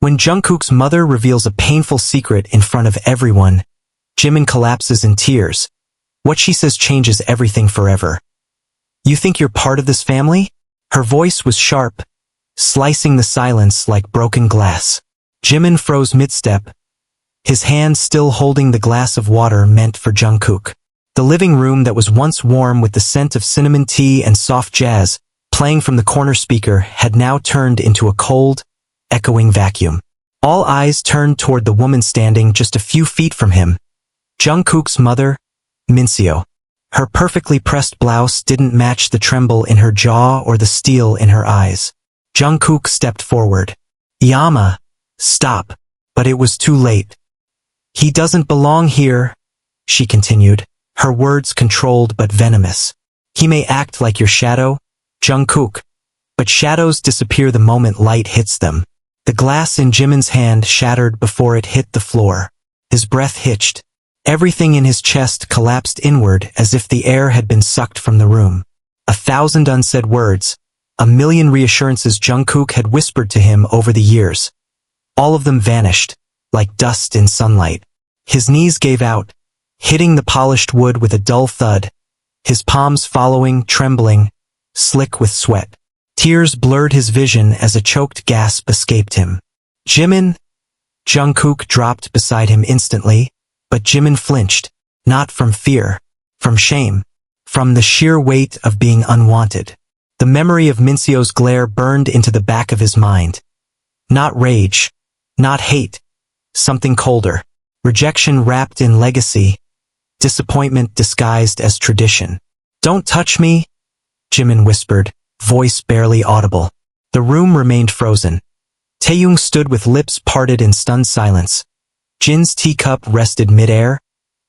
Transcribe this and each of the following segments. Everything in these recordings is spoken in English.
When Jungkook's mother reveals a painful secret in front of everyone, Jimin collapses in tears. What she says changes everything forever. You think you're part of this family? Her voice was sharp, slicing the silence like broken glass. Jimin froze mid-step, his hand still holding the glass of water meant for Jungkook. The living room that was once warm with the scent of cinnamon tea and soft jazz playing from the corner speaker had now turned into a cold, echoing vacuum. All eyes turned toward the woman standing just a few feet from him. Jungkook's mother, Minseo. Her perfectly pressed blouse didn't match the tremble in her jaw or the steel in her eyes. Jungkook stepped forward. Yama, stop. But it was too late. He doesn't belong here, she continued, her words controlled but venomous. He may act like your shadow, Jungkook, but shadows disappear the moment light hits them. The glass in Jimin's hand shattered before it hit the floor. His breath hitched. Everything in his chest collapsed inward as if the air had been sucked from the room. 1,000 unsaid words, a million reassurances Jungkook had whispered to him over the years. All of them vanished, like dust in sunlight. His knees gave out, hitting the polished wood with a dull thud, his palms following, trembling, slick with sweat. Tears blurred his vision as a choked gasp escaped him. Jimin? Jungkook dropped beside him instantly, but Jimin flinched, not from fear, from shame, from the sheer weight of being unwanted. The memory of Minseo's glare burned into the back of his mind. Not rage, not hate, something colder. Rejection wrapped in legacy, disappointment disguised as tradition. Don't touch me, Jimin whispered, voice barely audible. The room remained frozen. Taehyung stood with lips parted in stunned silence. Jin's teacup rested midair,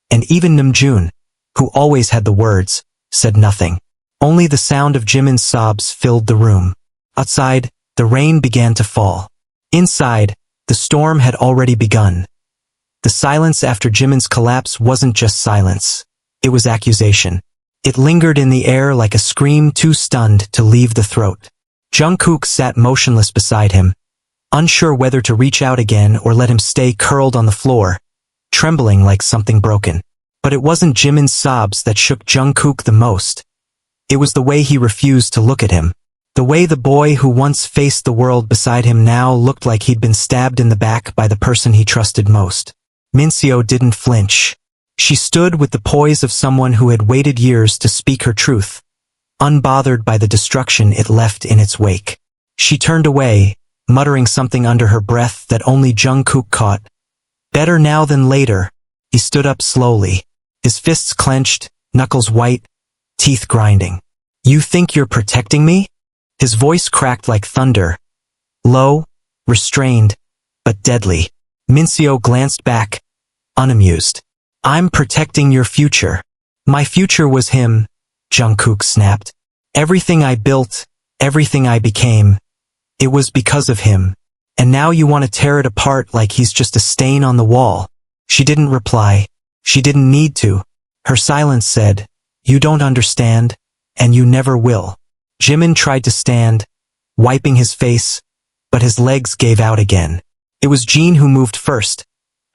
and even Namjoon, who always had the words, said nothing. Only the sound of Jimin's sobs filled the room. Outside, the rain began to fall. Inside, the storm had already begun. The silence after Jimin's collapse wasn't just silence. It was accusation. It lingered in the air like a scream too stunned to leave the throat. Jungkook sat motionless beside him, unsure whether to reach out again or let him stay curled on the floor, trembling like something broken. But it wasn't Jimin's sobs that shook Jungkook the most. It was the way he refused to look at him. The way the boy who once faced the world beside him now looked like he'd been stabbed in the back by the person he trusted most. Minseo didn't flinch. She stood with the poise of someone who had waited years to speak her truth, unbothered by the destruction it left in its wake. She turned away, muttering something under her breath that only Jungkook caught. Better now than later. He stood up slowly, his fists clenched, knuckles white, teeth grinding. You think you're protecting me? His voice cracked like thunder, low, restrained, but deadly. Minseo glanced back, unamused. I'm protecting your future. My future was him, Jungkook snapped. Everything I built, everything I became, it was because of him. And now you want to tear it apart like he's just a stain on the wall. She didn't reply. She didn't need to. Her silence said, you don't understand, and you never will. Jimin tried to stand, wiping his face, but his legs gave out again. It was Jeon who moved first,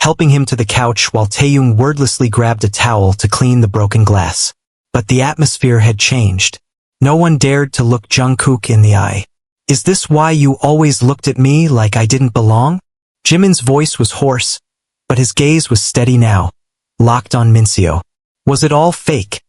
helping him to the couch while Taehyung wordlessly grabbed a towel to clean the broken glass. But the atmosphere had changed. No one dared to look Jungkook in the eye. Is this why you always looked at me like I didn't belong? Jimin's voice was hoarse, but his gaze was steady now, locked on Minseo. Was it all fake?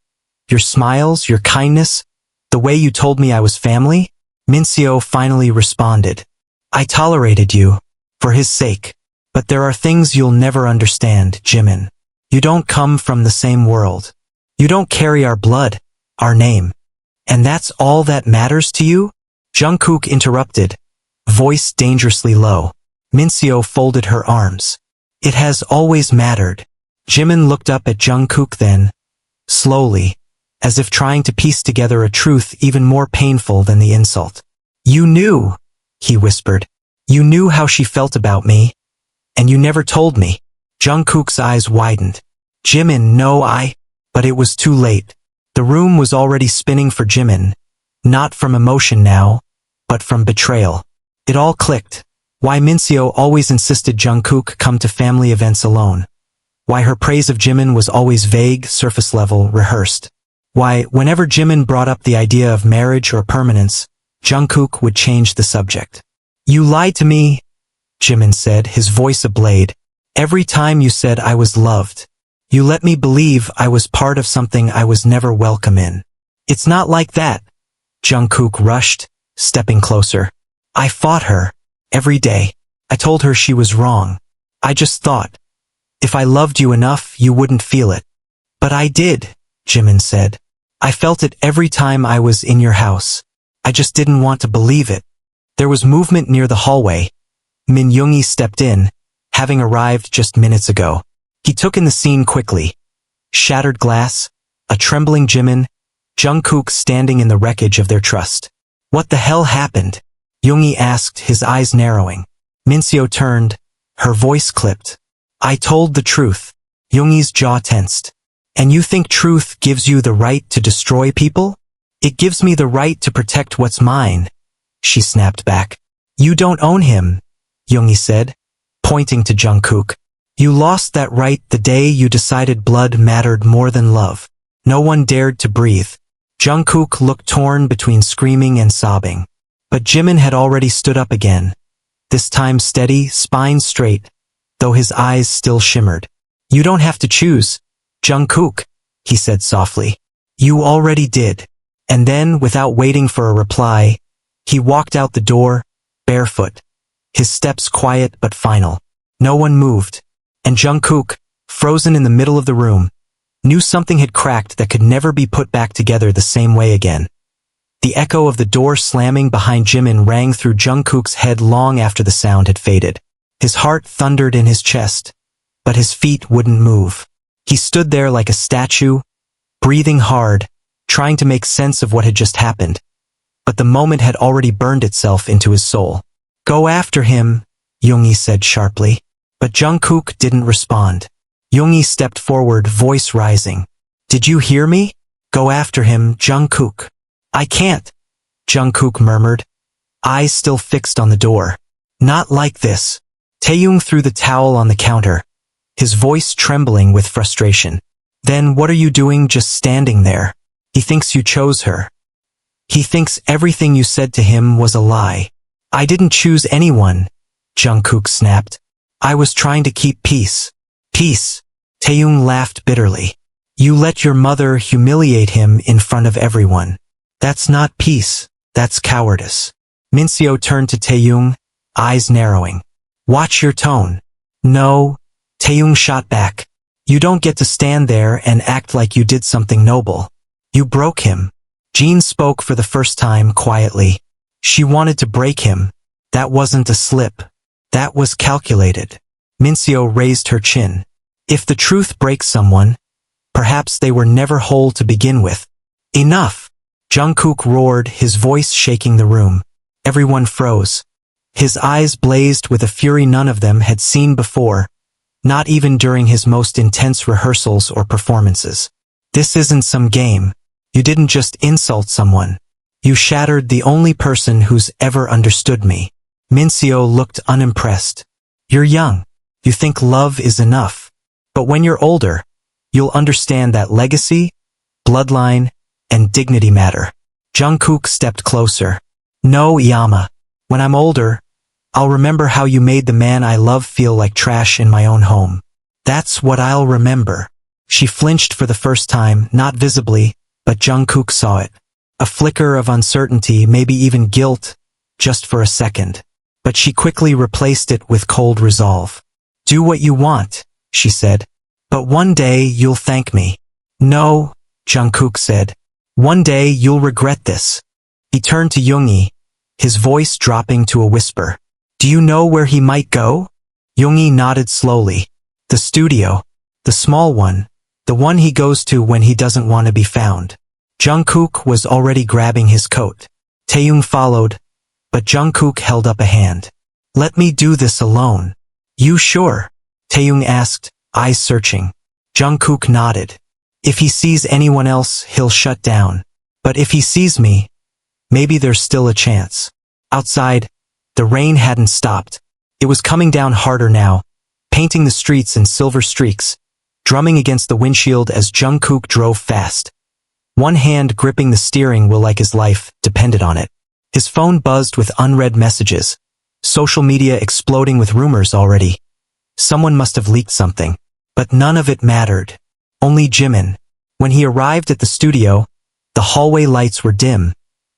Your smiles, your kindness, the way you told me I was family? Minseo finally responded. I tolerated you, for his sake. But there are things you'll never understand, Jimin. You don't come from the same world. You don't carry our blood, our name. And that's all that matters to you? Jungkook interrupted, voice dangerously low. Minseo folded her arms. It has always mattered. Jimin looked up at Jungkook then, slowly, as if trying to piece together a truth even more painful than the insult. You knew, he whispered. You knew how she felt about me, and you never told me. Jungkook's eyes widened. Jimin, no, but it was too late. The room was already spinning for Jimin, not from emotion now, but from betrayal. It all clicked. Why Minseo always insisted Jungkook come to family events alone. Why her praise of Jimin was always vague, surface-level, rehearsed. Why, whenever Jimin brought up the idea of marriage or permanence, Jungkook would change the subject. You lied to me, Jimin said, his voice ablaze. Every time you said I was loved. You let me believe I was part of something I was never welcome in. It's not like that. Jungkook rushed, stepping closer. I fought her. Every day. I told her she was wrong. I just thought. If I loved you enough, you wouldn't feel it. But I did, Jimin said. I felt it every time I was in your house. I just didn't want to believe it. There was movement near the hallway. Min Yoongi stepped in, having arrived just minutes ago. He took in the scene quickly. Shattered glass, a trembling Jimin, Jungkook standing in the wreckage of their trust. What the hell happened? Yoongi asked, his eyes narrowing. Minseo turned, her voice clipped. I told the truth. Yoongi's jaw tensed. And you think truth gives you the right to destroy people? It gives me the right to protect what's mine. She snapped back. You don't own him, Yoongi said, pointing to Jungkook. You lost that right the day you decided blood mattered more than love. No one dared to breathe. Jungkook looked torn between screaming and sobbing. But Jimin had already stood up again. This time steady, spine straight, though his eyes still shimmered. You don't have to choose, Jungkook, he said softly. You already did. And then, without waiting for a reply, he walked out the door, barefoot. His steps quiet but final. No one moved. And Jungkook, frozen in the middle of the room, knew something had cracked that could never be put back together the same way again. The echo of the door slamming behind Jimin rang through Jungkook's head long after the sound had faded. His heart thundered in his chest, but his feet wouldn't move. He stood there like a statue, breathing hard, trying to make sense of what had just happened. But the moment had already burned itself into his soul. Go after him, Yoongi said sharply. But Jungkook didn't respond. Yoongi stepped forward, voice rising. Did you hear me? Go after him, Jungkook. I can't, Jungkook murmured, eyes still fixed on the door. Not like this. Taehyung threw the towel on the counter, his voice trembling with frustration. Then what are you doing just standing there? He thinks you chose her. He thinks everything you said to him was a lie. I didn't choose anyone, Jungkook snapped. I was trying to keep peace. Peace. Taehyung laughed bitterly. You let your mother humiliate him in front of everyone. That's not peace, that's cowardice. Minseo turned to Taehyung, eyes narrowing. Watch your tone. No, Taehyung shot back. You don't get to stand there and act like you did something noble. You broke him. Jean spoke for the first time quietly. She wanted to break him. That wasn't a slip. That was calculated. Minseo raised her chin. If the truth breaks someone, perhaps they were never whole to begin with. Enough! Jungkook roared, his voice shaking the room. Everyone froze. His eyes blazed with a fury none of them had seen before, not even during his most intense rehearsals or performances. This isn't some game. You didn't just insult someone. You shattered the only person who's ever understood me. Minseo looked unimpressed. You're young. You think love is enough. But when you're older, you'll understand that legacy, bloodline, and dignity matter. Jungkook stepped closer. No, Yama. When I'm older, I'll remember how you made the man I love feel like trash in my own home. That's what I'll remember. She flinched for the first time, not visibly, but Jungkook saw it. A flicker of uncertainty, maybe even guilt, just for a second. But she quickly replaced it with cold resolve. Do what you want, she said. But one day you'll thank me. No, Jungkook said. One day you'll regret this. He turned to Yoongi, his voice dropping to a whisper. Do you know where he might go? Yoongi nodded slowly. The studio. The small one. The one he goes to when he doesn't want to be found. Jungkook was already grabbing his coat. Taehyung followed, but Jungkook held up a hand. Let me do this alone. You sure? Taehyung asked, eyes searching. Jungkook nodded. If he sees anyone else, he'll shut down. But if he sees me, maybe there's still a chance. Outside, the rain hadn't stopped, It was coming down harder now, painting the streets in silver streaks, drumming against the windshield as Jungkook drove fast. One hand gripping the steering wheel like his life depended on it. His phone buzzed with unread messages, social media exploding with rumors already. Someone must have leaked something. But none of it mattered. Only Jimin. When he arrived at the studio, the hallway lights were dim,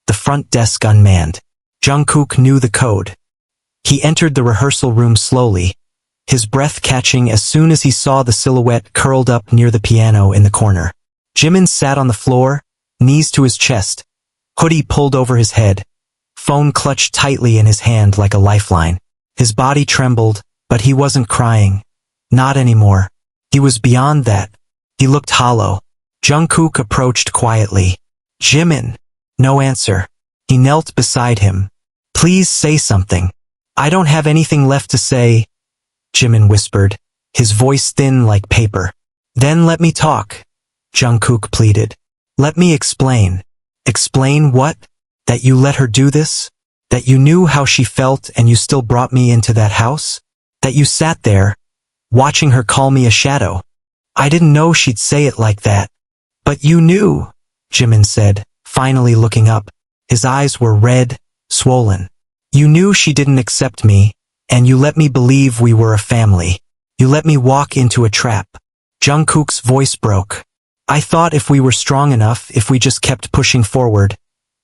the front desk unmanned. Jungkook knew the code. He entered the rehearsal room slowly, his breath catching as soon as he saw the silhouette curled up near the piano in the corner. Jimin sat on the floor, knees to his chest, hoodie pulled over his head, phone clutched tightly in his hand like a lifeline. His body trembled, but he wasn't crying. Not anymore. He was beyond that. He looked hollow. Jungkook approached quietly. Jimin. No answer. He knelt beside him. Please say something. I don't have anything left to say, Jimin whispered, his voice thin like paper. Then let me talk, Jungkook pleaded. Let me explain. Explain what? That you let her do this? That you knew how she felt and you still brought me into that house? That you sat there, watching her call me a shadow? I didn't know she'd say it like that. But you knew, Jimin said, finally looking up. His eyes were red, swollen. You knew she didn't accept me, and you let me believe we were a family. You let me walk into a trap. Jungkook's voice broke. I thought if we were strong enough, if we just kept pushing forward,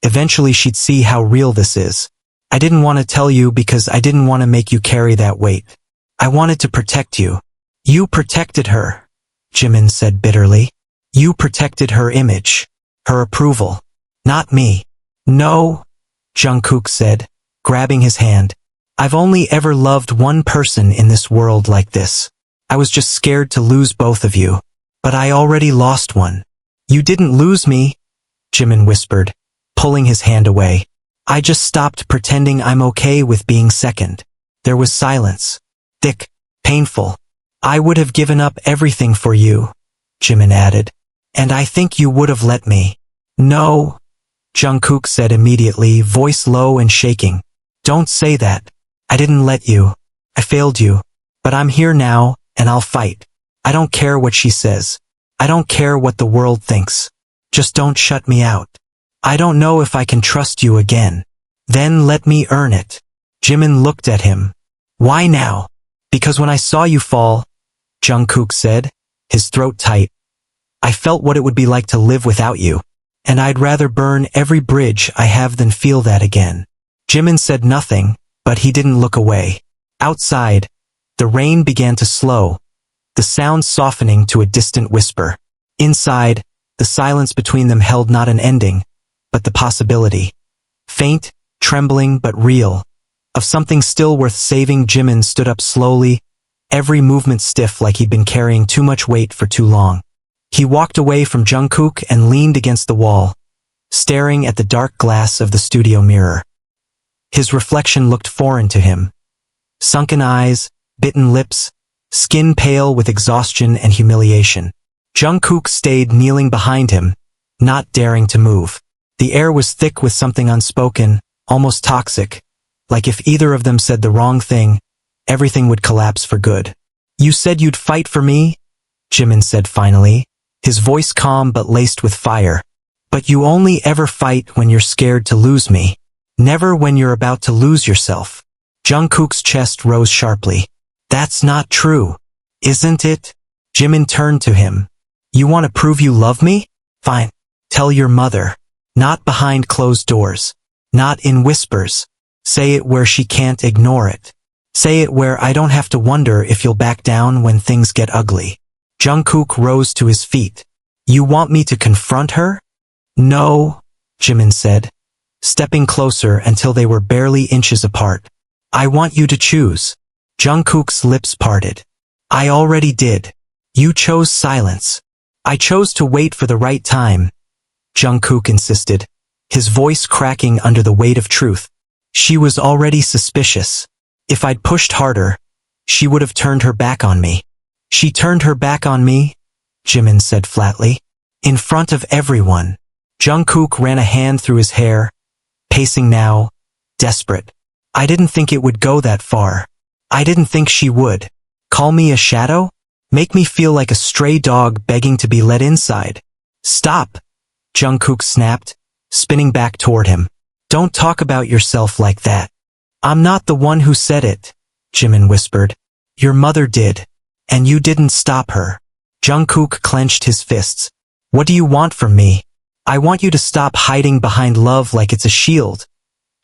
eventually she'd see how real this is. I didn't want to tell you because I didn't want to make you carry that weight. I wanted to protect you. You protected her, Jimin said bitterly. You protected her image, her approval. Not me. No, Jungkook said, grabbing his hand. I've only ever loved one person in this world like this. I was just scared to lose both of you. But I already lost one. You didn't lose me, Jimin whispered, pulling his hand away. I just stopped pretending I'm okay with being second. There was silence. Thick, painful. I would have given up everything for you, Jimin added. And I think you would have let me. No, Jungkook said immediately, voice low and shaking. Don't say that. I didn't let you. I failed you. But I'm here now, and I'll fight. I don't care what she says. I don't care what the world thinks. Just don't shut me out. I don't know if I can trust you again. Then let me earn it. Jimin looked at him. Why now? Because when I saw you fall, Jungkook said, his throat tight, I felt what it would be like to live without you. And I'd rather burn every bridge I have than feel that again. Jimin said nothing, but he didn't look away. Outside, the rain began to slow, the sound softening to a distant whisper. Inside, the silence between them held not an ending, but the possibility. Faint, trembling but real. Of something still worth saving. Jimin stood up slowly, every movement stiff like he'd been carrying too much weight for too long. He walked away from Jungkook and leaned against the wall, staring at the dark glass of the studio mirror. His reflection looked foreign to him. Sunken eyes, bitten lips, skin pale with exhaustion and humiliation. Jungkook stayed kneeling behind him, not daring to move. The air was thick with something unspoken, almost toxic, like if either of them said the wrong thing, everything would collapse for good. You said you'd fight for me? Jimin said finally, his voice calm but laced with fire. But you only ever fight when you're scared to lose me. Never when you're about to lose yourself. Jungkook's chest rose sharply. That's not true, isn't it? Jimin turned to him. You want to prove you love me? Fine. Tell your mother. Not behind closed doors. Not in whispers. Say it where she can't ignore it. Say it where I don't have to wonder if you'll back down when things get ugly. Jungkook rose to his feet. You want me to confront her? No, Jimin said, stepping closer until they were barely inches apart. I want you to choose. Jungkook's lips parted. I already did. You chose silence. I chose to wait for the right time, Jungkook insisted, his voice cracking under the weight of truth. She was already suspicious. If I'd pushed harder, she would have turned her back on me. She turned her back on me, Jimin said flatly. In front of everyone. Jungkook ran a hand through his hair, pacing now, desperate. I didn't think it would go that far. I didn't think she would. Call me a shadow? Make me feel like a stray dog begging to be let inside. Stop, Jungkook snapped, spinning back toward him. Don't talk about yourself like that. I'm not the one who said it, Jimin whispered. Your mother did. And you didn't stop her. Jungkook clenched his fists. What do you want from me? I want you to stop hiding behind love like it's a shield,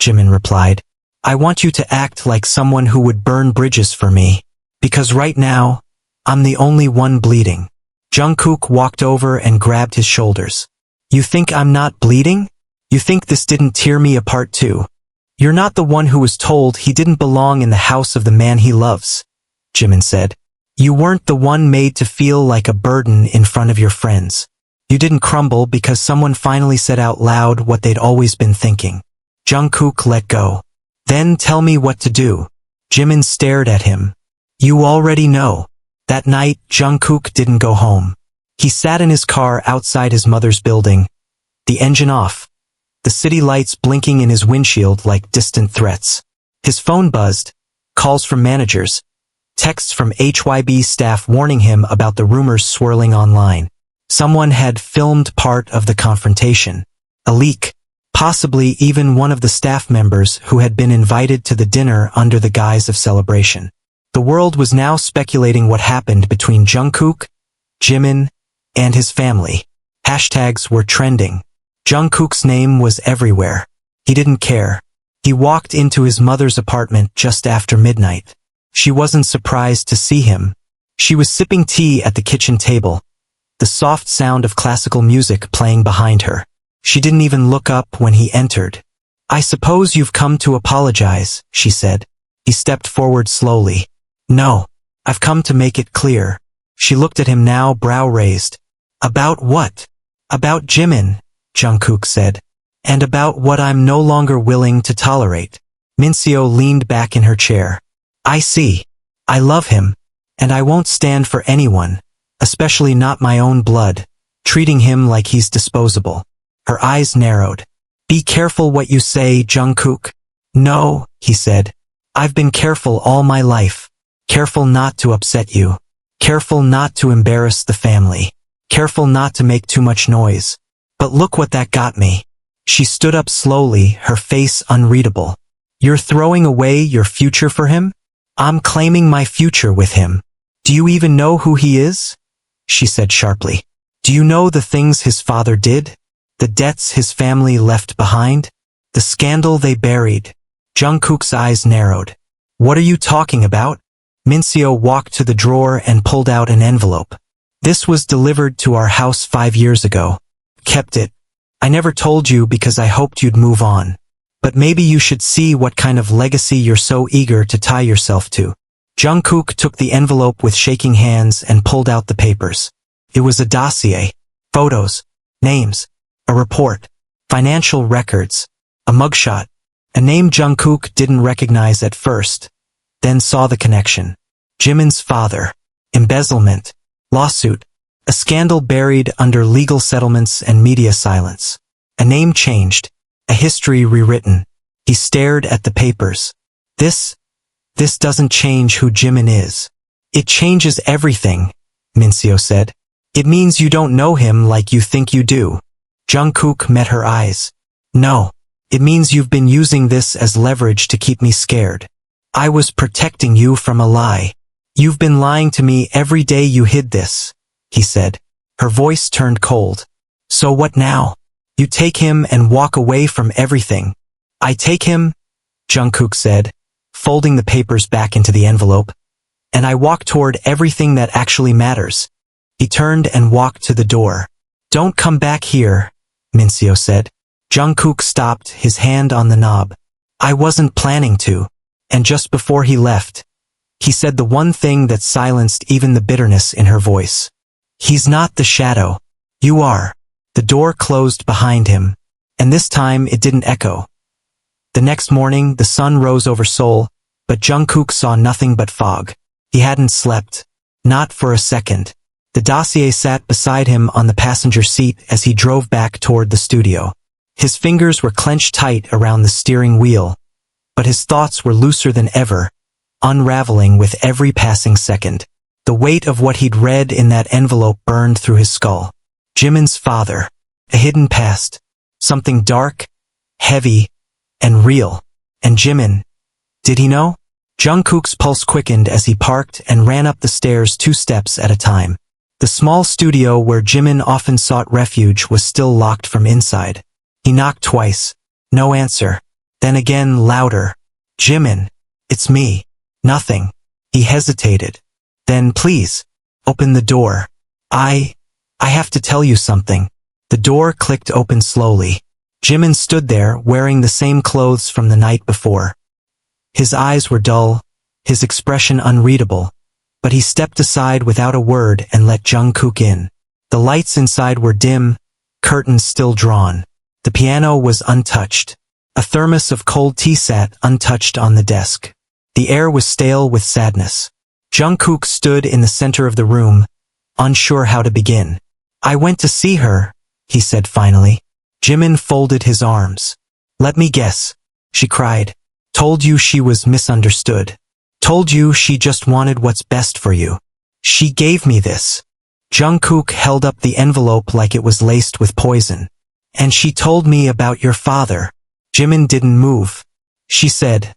Jimin replied. I want you to act like someone who would burn bridges for me. Because right now, I'm the only one bleeding. Jungkook walked over and grabbed his shoulders. You think I'm not bleeding? You think this didn't tear me apart too? You're not the one who was told he didn't belong in the house of the man he loves, Jimin said. You weren't the one made to feel like a burden in front of your friends. You didn't crumble because someone finally said out loud what they'd always been thinking. Jungkook let go. Then tell me what to do. Jimin stared at him. You already know. That night, Jungkook didn't go home. He sat in his car outside his mother's building, the engine off, the city lights blinking in his windshield like distant threats. His phone buzzed, calls from managers, texts from HYB staff warning him about the rumors swirling online. Someone had filmed part of the confrontation. A leak. Possibly even one of the staff members who had been invited to the dinner under the guise of celebration. The world was now speculating what happened between Jungkook, Jimin, and his family. Hashtags were trending. Jungkook's name was everywhere. He didn't care. He walked into his mother's apartment just after midnight. She wasn't surprised to see him. She was sipping tea at the kitchen table, the soft sound of classical music playing behind her. She didn't even look up when he entered. I suppose you've come to apologize, she said. He stepped forward slowly. No, I've come to make it clear. She looked at him now, brow raised. About what? About Jimin, Jungkook said. And about what I'm no longer willing to tolerate. Minseo leaned back in her chair. I see. I love him. And I won't stand for anyone, especially not my own blood, treating him like he's disposable. Her eyes narrowed. Be careful what you say, Jungkook. No, he said. I've been careful all my life. Careful not to upset you. Careful not to embarrass the family. Careful not to make too much noise. But look what that got me. She stood up slowly, her face unreadable. You're throwing away your future for him? I'm claiming my future with him. Do you even know who he is? She said sharply. Do you know the things his father did? The debts his family left behind? The scandal they buried? Jungkook's eyes narrowed. What are you talking about? Minseo walked to the drawer and pulled out an envelope. This was delivered to our house 5 years ago. Kept it. I never told you because I hoped you'd move on. But maybe you should see what kind of legacy you're so eager to tie yourself to. Jungkook took the envelope with shaking hands and pulled out the papers. It was a dossier. Photos. Names. A report. Financial records. A mugshot. A name Jungkook didn't recognize at first, then saw the connection. Jimin's father. Embezzlement. Lawsuit. A scandal buried under legal settlements and media silence. A name changed. A history rewritten. He stared at the papers. This doesn't change who Jimin is. It changes everything, Minseo said. It means you don't know him like you think you do. Jungkook met her eyes. No. It means you've been using this as leverage to keep me scared. I was protecting you from a lie. You've been lying to me every day you hid this, he said. Her voice turned cold. So what now? You take him and walk away from everything. I take him, Jungkook said, folding the papers back into the envelope. And I walk toward everything that actually matters. He turned and walked to the door. Don't come back here, Minseo said. Jungkook stopped, his hand on the knob. I wasn't planning to. And just before he left, he said the one thing that silenced even the bitterness in her voice. He's not the shadow. You are. The door closed behind him, and this time it didn't echo. The next morning, the sun rose over Seoul, but Jungkook saw nothing but fog. He hadn't slept. Not for a second. The dossier sat beside him on the passenger seat as he drove back toward the studio. His fingers were clenched tight around the steering wheel, but his thoughts were looser than ever, unraveling with every passing second. The weight of what he'd read in that envelope burned through his skull. Jimin's father. A hidden past. Something dark, heavy, and real. And Jimin. Did he know? Jungkook's pulse quickened as he parked and ran up the stairs 2 steps at a time. The small studio where Jimin often sought refuge was still locked from inside. He knocked twice. No answer. Then again, louder. Jimin. It's me. Nothing. He hesitated. Then, please, open the door. I have to tell you something. The door clicked open slowly. Jimin stood there, wearing the same clothes from the night before. His eyes were dull, his expression unreadable, but he stepped aside without a word and let Jungkook in. The lights inside were dim, curtains still drawn. The piano was untouched. A thermos of cold tea sat untouched on the desk. The air was stale with sadness. Jungkook stood in the center of the room, unsure how to begin. I went to see her, he said finally. Jimin folded his arms. Let me guess, she cried. Told you she was misunderstood. Told you she just wanted what's best for you. She gave me this. Jungkook held up the envelope like it was laced with poison. And she told me about your father. Jimin didn't move. She said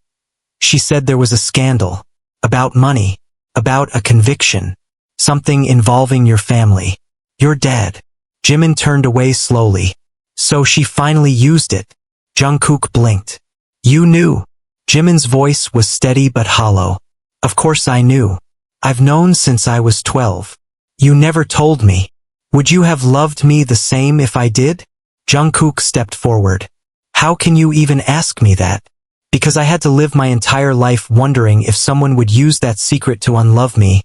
there was a scandal. About money. About a conviction. Something involving your family. Your dad. Jimin turned away slowly. So she finally used it. Jungkook blinked. You knew. Jimin's voice was steady but hollow. Of course I knew. I've known since I was 12. You never told me. Would you have loved me the same if I did? Jungkook stepped forward. How can you even ask me that? Because I had to live my entire life wondering if someone would use that secret to unlove me.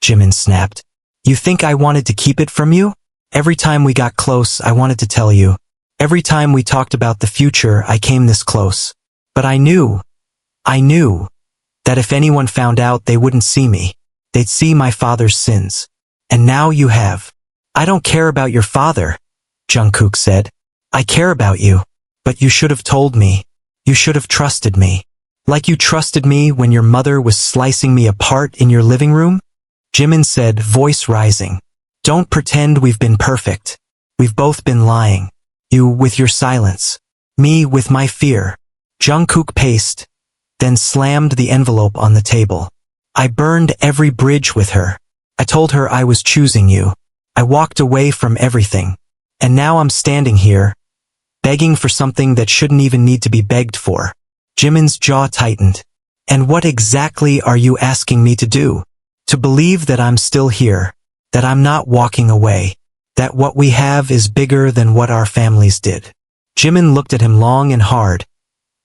Jimin snapped. You think I wanted to keep it from you? Every time we got close, I wanted to tell you. Every time we talked about the future, I came this close. But I knew that if anyone found out, they wouldn't see me. They'd see my father's sins. And now you have. I don't care about your father, Jungkook said. I care about you. But you should have told me. You should have trusted me. Like you trusted me when your mother was slicing me apart in your living room? Jimin said, voice rising. Don't pretend we've been perfect. We've both been lying. You with your silence. Me with my fear. Jungkook paced, then slammed the envelope on the table. I burned every bridge with her. I told her I was choosing you. I walked away from everything. And now I'm standing here, begging for something that shouldn't even need to be begged for. Jimin's jaw tightened. And what exactly are you asking me to do? To believe that I'm still here, that I'm not walking away, that what we have is bigger than what our families did. Jimin looked at him long and hard,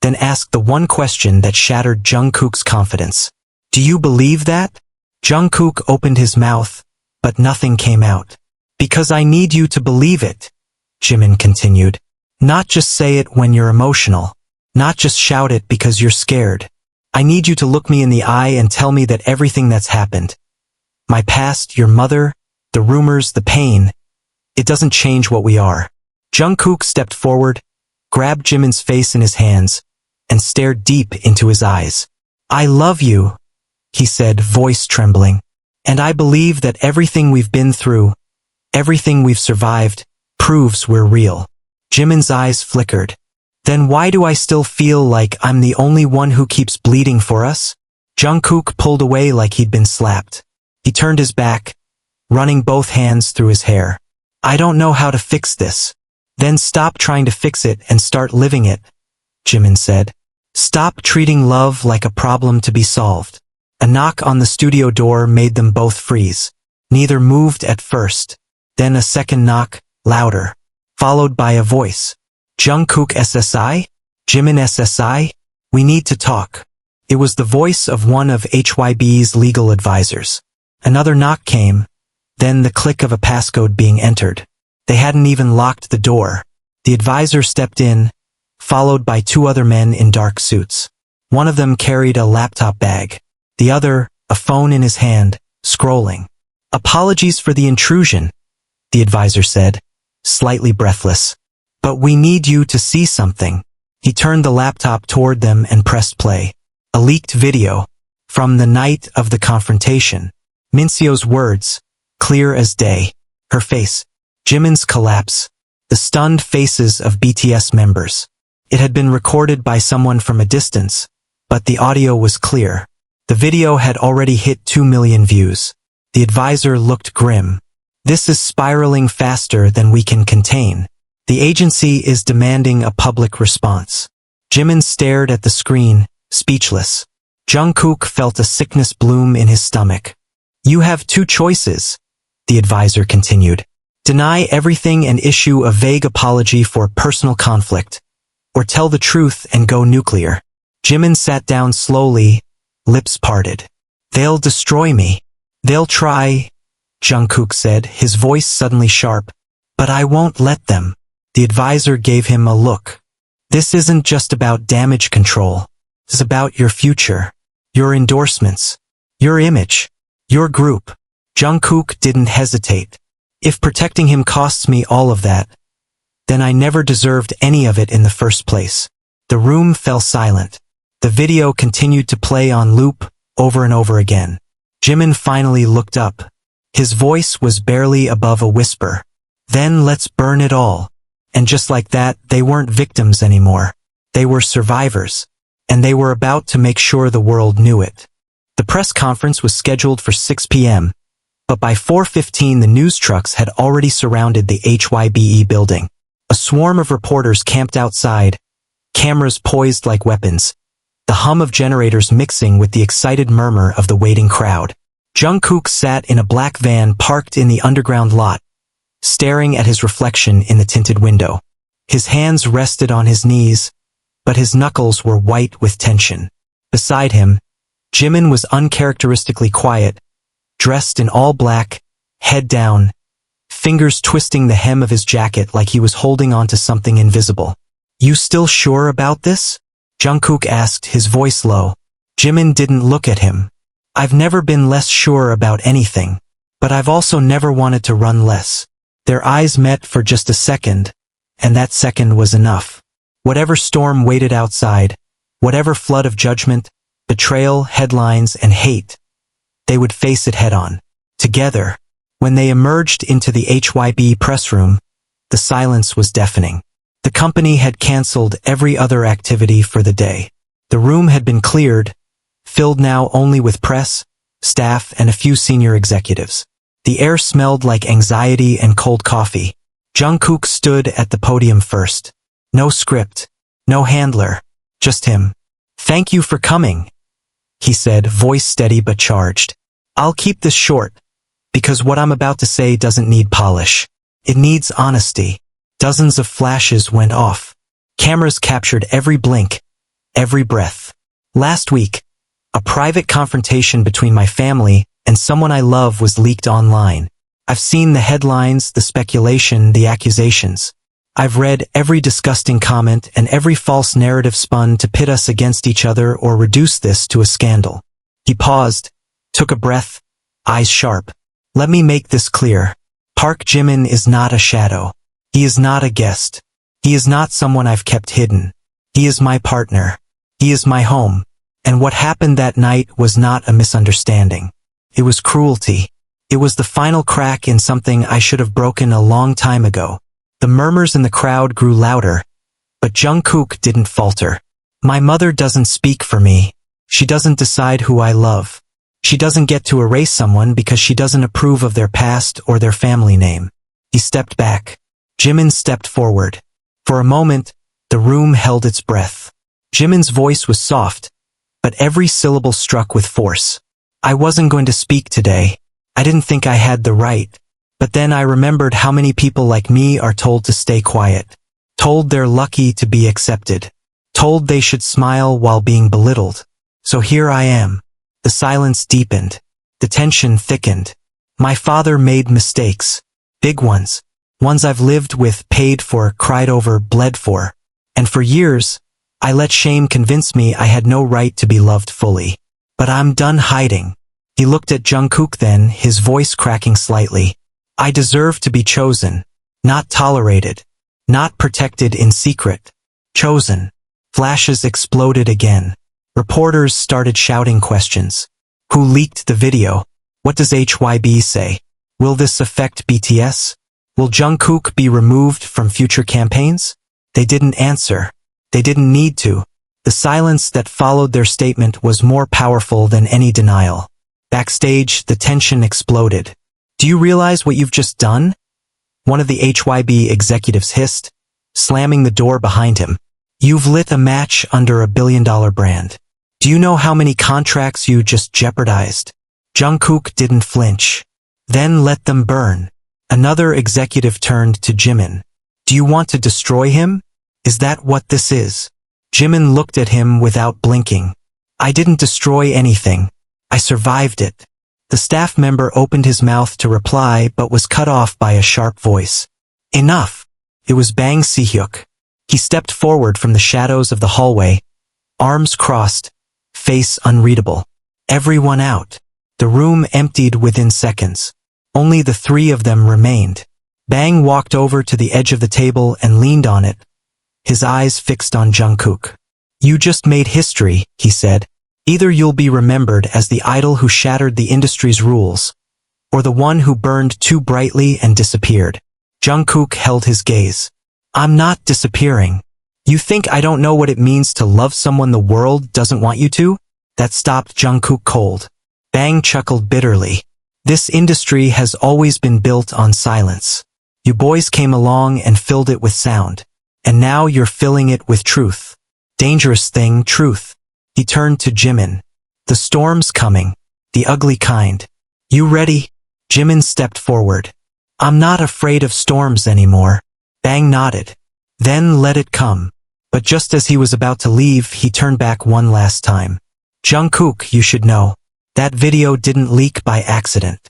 then asked the one question that shattered Jungkook's confidence. Do you believe that? Jungkook opened his mouth, but nothing came out. Because I need you to believe it, Jimin continued. Not just say it when you're emotional. Not just shout it because you're scared. I need you to look me in the eye and tell me that everything that's happened, my past, your mother, the rumors, the pain, it doesn't change what we are. Jungkook stepped forward, grabbed Jimin's face in his hands, and stared deep into his eyes. I love you, he said, voice trembling. And I believe that everything we've been through, everything we've survived, proves we're real. Jimin's eyes flickered. Then why do I still feel like I'm the only one who keeps bleeding for us? Jungkook pulled away like he'd been slapped. He turned his back, running both hands through his hair. I don't know how to fix this. Then stop trying to fix it and start living it, Jimin said. Stop treating love like a problem to be solved. A knock on the studio door made them both freeze. Neither moved at first. Then a second knock, louder, followed by a voice. Jungkook SSI? Jimin SSI? We need to talk. It was the voice of one of HYB's legal advisors. Another knock came, then the click of a passcode being entered. They hadn't even locked the door. The advisor stepped in, followed by 2 other men in dark suits. One of them carried a laptop bag. The other, a phone in his hand, scrolling. Apologies for the intrusion, the advisor said, slightly breathless. But we need you to see something. He turned the laptop toward them and pressed play. A leaked video. From the night of the confrontation. Minseo's words, clear as day. Her face. Jimin's collapse. The stunned faces of BTS members. It had been recorded by someone from a distance, but the audio was clear. The video had already hit 2 million views. The advisor looked grim. This is spiraling faster than we can contain. The agency is demanding a public response. Jimin stared at the screen, speechless. Jungkook felt a sickness bloom in his stomach. You have two choices, the advisor continued. Deny everything and issue a vague apology for personal conflict, or tell the truth and go nuclear. Jimin sat down slowly, lips parted. They'll destroy me. They'll try, Jungkook said, his voice suddenly sharp. But I won't let them. The advisor gave him a look. This isn't just about damage control. It's about your future, your endorsements, your image, your group. Jungkook didn't hesitate. If protecting him costs me all of that, then I never deserved any of it in the first place. The room fell silent. The video continued to play on loop, over and over again. Jimin finally looked up. His voice was barely above a whisper. Then let's burn it all. And just like that, they weren't victims anymore. They were survivors. And they were about to make sure the world knew it. The press conference was scheduled for 6 p.m., but by 4:15 the news trucks had already surrounded the HYBE building. A swarm of reporters camped outside, cameras poised like weapons, the hum of generators mixing with the excited murmur of the waiting crowd. Jungkook sat in a black van parked in the underground lot, staring at his reflection in the tinted window. His hands rested on his knees, but his knuckles were white with tension. Beside him, Jimin was uncharacteristically quiet, dressed in all black, head down, fingers twisting the hem of his jacket like he was holding on to something invisible. You still sure about this? Jungkook asked, his voice low. Jimin didn't look at him. I've never been less sure about anything, but I've also never wanted to run less. Their eyes met for just a second, and that second was enough. Whatever storm waited outside, whatever flood of judgment, betrayal, headlines, and hate, they would face it head-on. Together. When they emerged into the HYB press room, the silence was deafening. The company had cancelled every other activity for the day. The room had been cleared, filled now only with press, staff, and a few senior executives. The air smelled like anxiety and cold coffee. Jungkook stood at the podium first. No script, no handler, just him. Thank you for coming, he said, voice steady but charged. I'll keep this short, because what I'm about to say doesn't need polish. It needs honesty. Dozens of flashes went off. Cameras captured every blink, every breath. Last week, a private confrontation between my family and someone I love was leaked online. I've seen the headlines, the speculation, the accusations. I've read every disgusting comment and every false narrative spun to pit us against each other or reduce this to a scandal. He paused, took a breath, eyes sharp. Let me make this clear. Park Jimin is not a shadow. He is not a guest. He is not someone I've kept hidden. He is my partner. He is my home. And what happened that night was not a misunderstanding. It was cruelty. It was the final crack in something I should have broken a long time ago. The murmurs in the crowd grew louder, but Jungkook didn't falter. My mother doesn't speak for me. She doesn't decide who I love. She doesn't get to erase someone because she doesn't approve of their past or their family name. He stepped back. Jimin stepped forward. For a moment, the room held its breath. Jimin's voice was soft, but every syllable struck with force. I wasn't going to speak today. I didn't think I had the right. But then I remembered how many people like me are told to stay quiet. Told they're lucky to be accepted. Told they should smile while being belittled. So here I am. The silence deepened. The tension thickened. My father made mistakes. Big ones. Ones I've lived with, paid for, cried over, bled for. And for years, I let shame convince me I had no right to be loved fully. But I'm done hiding. He looked at Jungkook then, his voice cracking slightly. I deserve to be chosen. Not tolerated. Not protected in secret. Chosen. Flashes exploded again. Reporters started shouting questions. Who leaked the video? What does HYB say? Will this affect BTS? Will Jungkook be removed from future campaigns? They didn't answer. They didn't need to. The silence that followed their statement was more powerful than any denial. Backstage, the tension exploded. Do you realize what you've just done? One of the HYB executives hissed, slamming the door behind him. You've lit a match under $1 billion brand. Do you know how many contracts you just jeopardized? Jungkook didn't flinch. Then let them burn. Another executive turned to Jimin. Do you want to destroy him? Is that what this is? Jimin looked at him without blinking. I didn't destroy anything. I survived it. The staff member opened his mouth to reply but was cut off by a sharp voice. Enough! It was Bang Si-hyuk. He stepped forward from the shadows of the hallway, arms crossed, face unreadable. Everyone out. The room emptied within seconds. Only the three of them remained. Bang walked over to the edge of the table and leaned on it, his eyes fixed on Jungkook. You just made history, he said. Either you'll be remembered as the idol who shattered the industry's rules, or the one who burned too brightly and disappeared. Jungkook held his gaze. I'm not disappearing. You think I don't know what it means to love someone the world doesn't want you to? That stopped Jungkook cold. Bang chuckled bitterly. This industry has always been built on silence. You boys came along and filled it with sound. And now you're filling it with truth. Dangerous thing, truth. He turned to Jimin. The storm's coming. The ugly kind. You ready? Jimin stepped forward. I'm not afraid of storms anymore. Bang nodded. Then let it come. But just as he was about to leave, he turned back one last time. Jungkook, you should know. That video didn't leak by accident.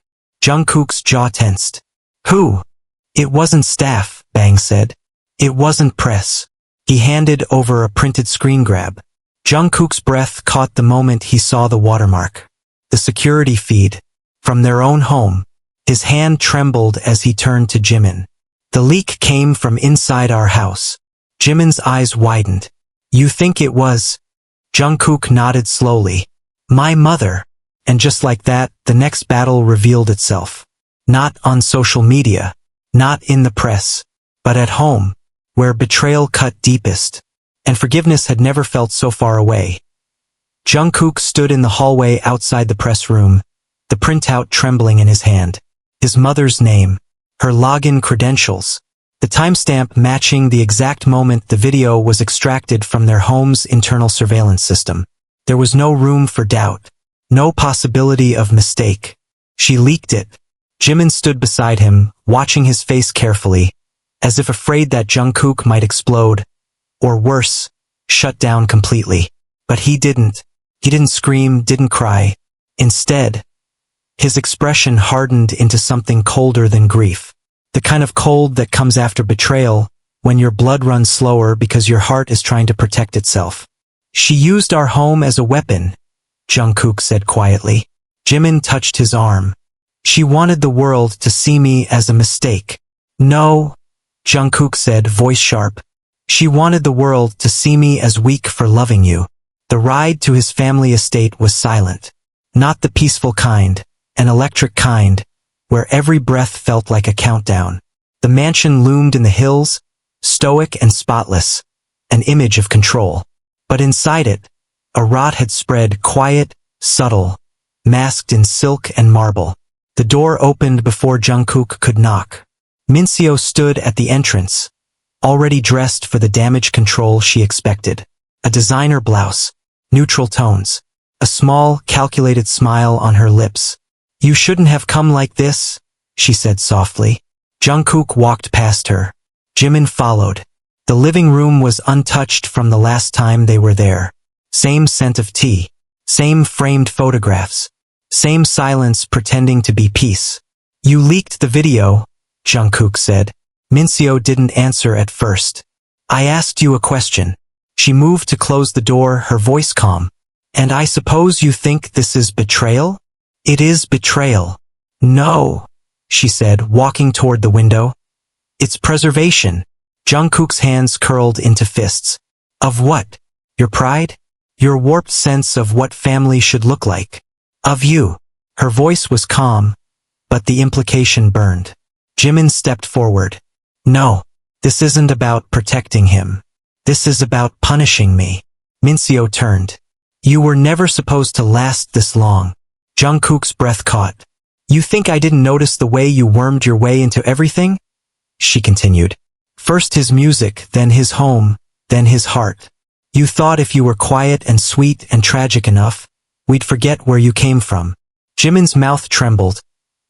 Jungkook's jaw tensed. Who? It wasn't staff, Bang said. It wasn't press. He handed over a printed screen grab. Jungkook's breath caught the moment he saw the watermark. The security feed. From their own home. His hand trembled as he turned to Jimin. The leak came from inside our house. Jimin's eyes widened. You think it was? Jungkook nodded slowly. My mother. And just like that, the next battle revealed itself. Not on social media. Not in the press. But at home. Where betrayal cut deepest. And forgiveness had never felt so far away. Jungkook stood in the hallway outside the press room, the printout trembling in his hand. His mother's name, her login credentials, the timestamp matching the exact moment the video was extracted from their home's internal surveillance system. There was no room for doubt, no possibility of mistake. She leaked it. Jimin stood beside him, watching his face carefully, as if afraid that Jungkook might explode, or worse, shut down completely. But he didn't. He didn't scream, didn't cry. Instead, his expression hardened into something colder than grief. The kind of cold that comes after betrayal, when your blood runs slower because your heart is trying to protect itself. She used our home as a weapon, Jungkook said quietly. Jimin touched his arm. She wanted the world to see me as a mistake. No, Jungkook said, voice sharp. She wanted the world to see me as weak for loving you. The ride to his family estate was silent. Not the peaceful kind, an electric kind, where every breath felt like a countdown. The mansion loomed in the hills, stoic and spotless, an image of control. But inside it, a rot had spread, quiet, subtle, masked in silk and marble. The door opened before Jungkook could knock. Minseo stood at the entrance, already dressed for the damage control she expected. A designer blouse, neutral tones, a small, calculated smile on her lips. You shouldn't have come like this, she said softly. Jungkook walked past her. Jimin followed. The living room was untouched from the last time they were there. Same scent of tea, same framed photographs, same silence pretending to be peace. You leaked the video, Jungkook said. Minseo didn't answer at first. I asked you a question. She moved to close the door, her voice calm. And I suppose you think this is betrayal? It is betrayal. No, she said, walking toward the window. It's preservation. Jungkook's hands curled into fists. Of what? Your pride? Your warped sense of what family should look like. Of you. Her voice was calm, but the implication burned. Jimin stepped forward. No, this isn't about protecting him. This is about punishing me. Minseo turned. You were never supposed to last this long. Jungkook's breath caught. You think I didn't notice the way you wormed your way into everything? She continued. First his music, then his home, then his heart. You thought if you were quiet and sweet and tragic enough, we'd forget where you came from. Jimin's mouth trembled,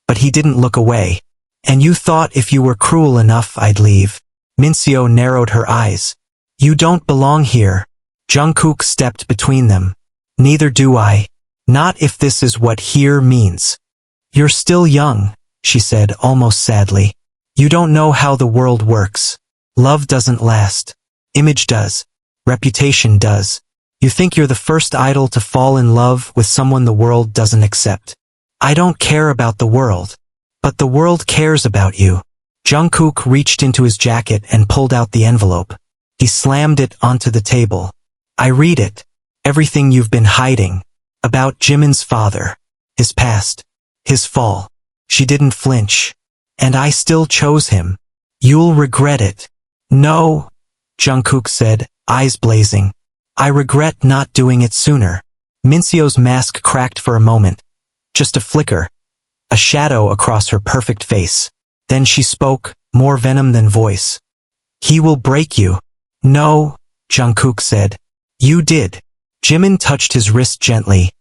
but he didn't look away. And you thought if you were cruel enough I'd leave. Minseo narrowed her eyes. You don't belong here. Jungkook stepped between them. Neither do I. Not if this is what here means. You're still young, she said almost sadly. You don't know how the world works. Love doesn't last. Image does. Reputation does. You think you're the first idol to fall in love with someone the world doesn't accept. I don't care about the world. But the world cares about you. Jungkook reached into his jacket and pulled out the envelope. He slammed it onto the table. I read it. Everything you've been hiding. About Jimin's father. His past. His fall. She didn't flinch. And I still chose him. You'll regret it. No, Jungkook said, eyes blazing. I regret not doing it sooner. Minseo's mask cracked for a moment. Just a flicker. A shadow across her perfect face. Then she spoke, more venom than voice. He will break you. No, Jungkook said. You did. Jimin touched his wrist gently.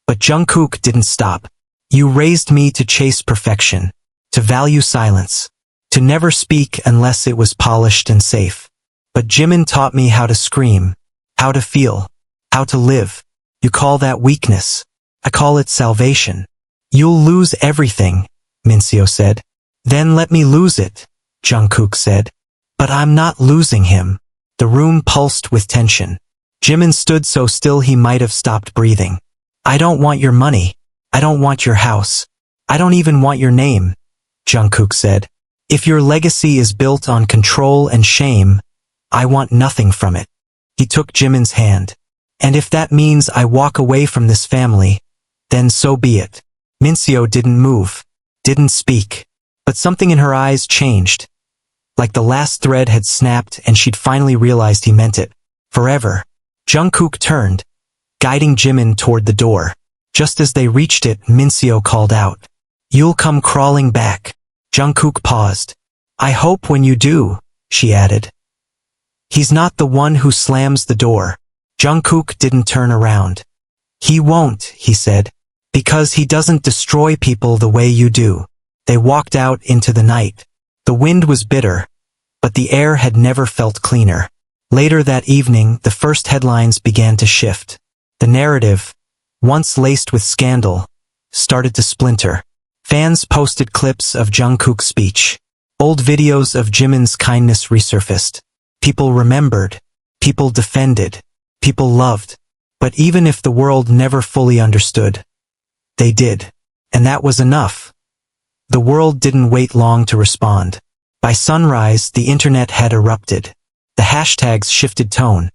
But Jungkook didn't stop. You raised me to chase perfection. To value silence. To never speak unless it was polished and safe. But Jimin taught me how to scream. How to feel. How to live. You call that weakness. I call it salvation. You'll lose everything, Minseo said. Then let me lose it, Jungkook said. But I'm not losing him. The room pulsed with tension. Jimin stood so still he might have stopped breathing. I don't want your money. I don't want your house. I don't even want your name, Jungkook said. If your legacy is built on control and shame, I want nothing from it. He took Jimin's hand. And if that means I walk away from this family, then so be it. Minseo didn't move, didn't speak, but something in her eyes changed. Like the last thread had snapped and she'd finally realized he meant it. Forever. Jungkook turned, guiding Jimin toward the door. Just as they reached it, Minseo called out. You'll come crawling back. Jungkook paused. I hope when you do, she added. He's not the one who slams the door. Jungkook didn't turn around. He won't, he said. Because he doesn't destroy people the way you do. They walked out into the night. The wind was bitter, but the air had never felt cleaner. Later that evening, the first headlines began to shift. The narrative, once laced with scandal, started to splinter. Fans posted clips of Jungkook's speech. Old videos of Jimin's kindness resurfaced. People remembered. People defended. People loved. But even if the world never fully understood, they did. And that was enough. The world didn't wait long to respond. By sunrise, the internet had erupted. The hashtags shifted tone,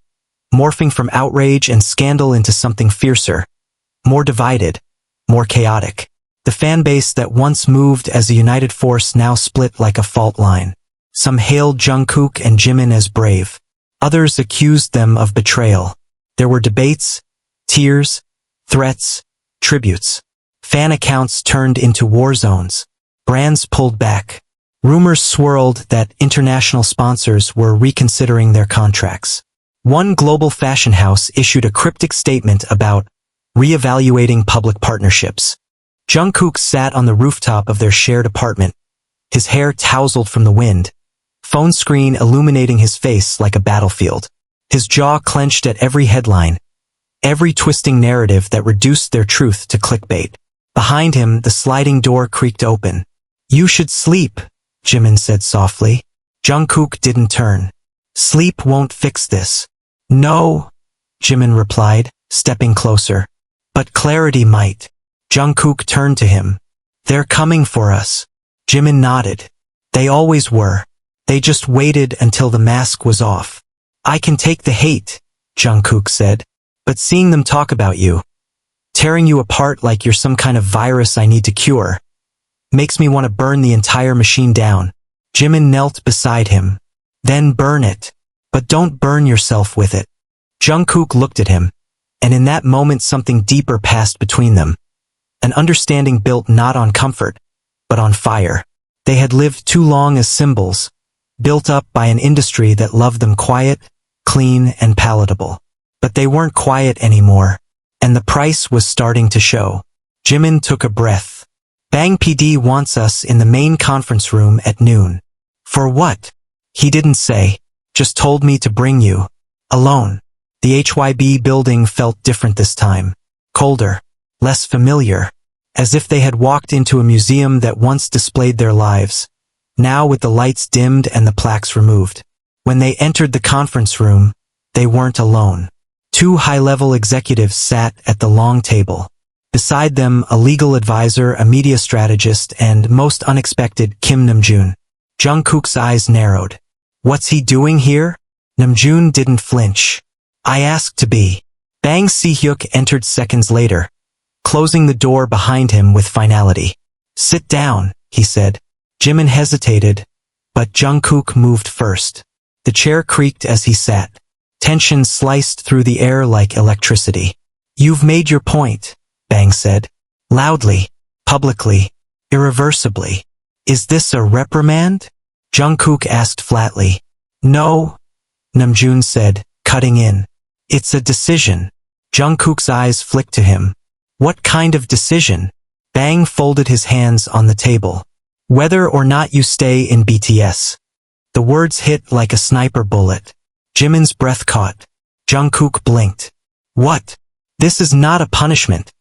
morphing from outrage and scandal into something fiercer, more divided, more chaotic. The fanbase that once moved as a united force now split like a fault line. Some hailed Jungkook and Jimin as brave. Others accused them of betrayal. There were debates, tears, threats, tributes. Fan accounts turned into war zones. Brands pulled back. Rumors swirled that international sponsors were reconsidering their contracts. One global fashion house issued a cryptic statement about reevaluating public partnerships. Jungkook sat on the rooftop of their shared apartment, his hair tousled from the wind, phone screen illuminating his face like a battlefield. His jaw clenched at every headline, every twisting narrative that reduced their truth to clickbait. Behind him, the sliding door creaked open. You should sleep, Jimin said softly. Jungkook didn't turn. Sleep won't fix this. No, Jimin replied, stepping closer. But clarity might. Jungkook turned to him. They're coming for us. Jimin nodded. They always were. They just waited until the mask was off. I can take the hate, Jungkook said. But seeing them talk about you, tearing you apart like you're some kind of virus I need to cure, makes me want to burn the entire machine down. Jimin knelt beside him. Then burn it. But don't burn yourself with it. Jungkook looked at him, and in that moment something deeper passed between them. An understanding built not on comfort, but on fire. They had lived too long as symbols, built up by an industry that loved them quiet, clean, and palatable. But they weren't quiet anymore, and the price was starting to show. Jimin took a breath. Bang PD wants us in the main conference room at noon. For what? He didn't say, just told me to bring you. Alone. The HYB building felt different this time. Colder. Less familiar. As if they had walked into a museum that once displayed their lives, now with the lights dimmed and the plaques removed. When they entered the conference room, they weren't alone. Two high-level executives sat at the long table. Beside them, a legal advisor, a media strategist, and, most unexpected, Kim Namjoon. Jungkook's eyes narrowed. What's he doing here? Namjoon didn't flinch. I asked to be. Bang Si-hyuk entered seconds later, closing the door behind him with finality. Sit down, he said. Jimin hesitated, but Jungkook moved first. The chair creaked as he sat. Tension sliced through the air like electricity. You've made your point, Bang said. Loudly, publicly, irreversibly. Is this a reprimand? Jungkook asked flatly. No, Namjoon said, cutting in. It's a decision. Jungkook's eyes flicked to him. What kind of decision? Bang folded his hands on the table. Whether or not you stay in BTS. The words hit like a sniper bullet. Jimin's breath caught. Jungkook blinked. What? This is not a punishment,